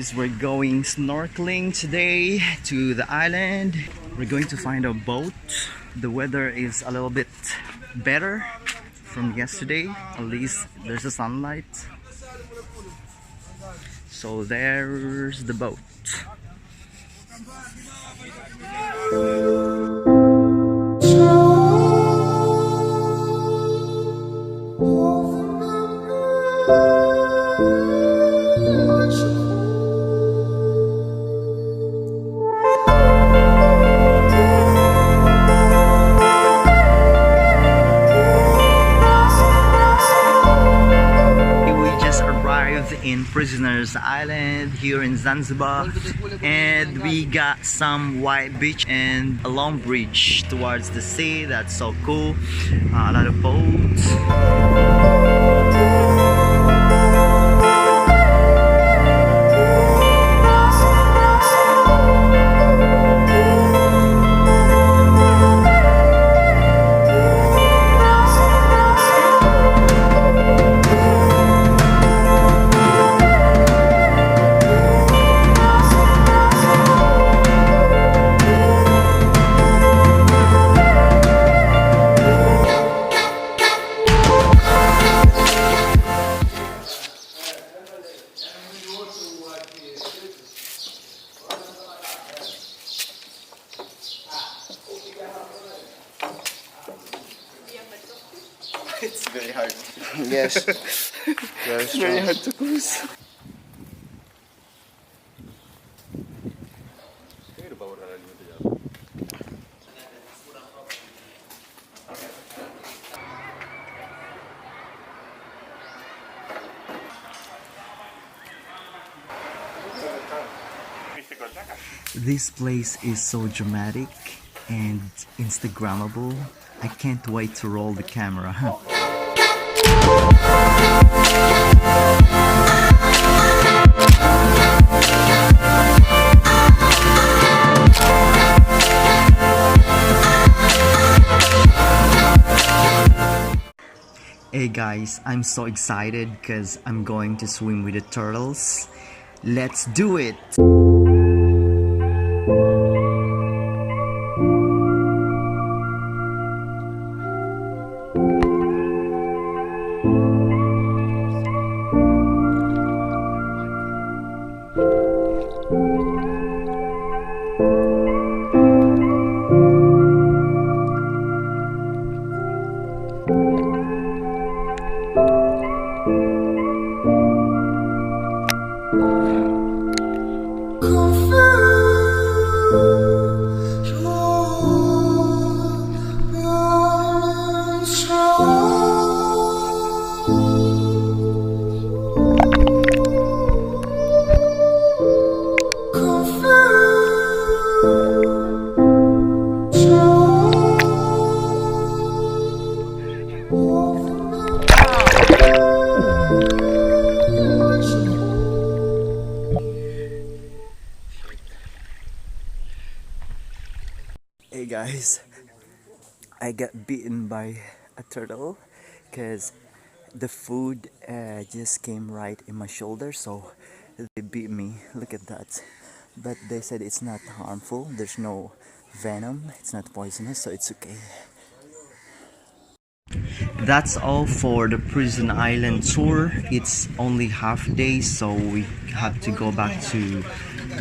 guys, we're going snorkeling today to the island. We're going to find a boat. The weather is a little bit better from yesterday. At least there's a sunlight. So there's the boat. In Prisoners Island here in Zanzibar, and we got some white beach and a long bridge towards the sea. That's so cool. A lot of boats. It's very hard. Yes. It's very hard to cruise. This place is so dramatic and Instagrammable. I can't wait to roll the camera. Hey guys, I'm so excited because I'm going to swim with the turtles. Let's do it! Hey guys, I got bitten by a turtle because the food just came right in my shoulder, so they bit me. Look at that. But they said it's not harmful, there's no venom, it's not poisonous, so it's okay. That's all for the Prison Island tour. It's only half day, so we have to go back to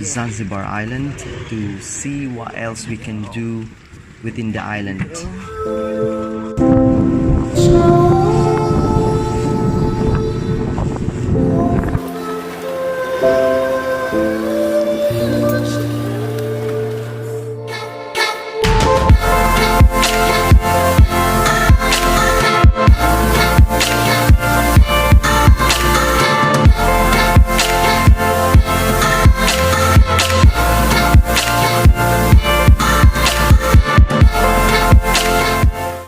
Zanzibar Island to see what else we can do within the island.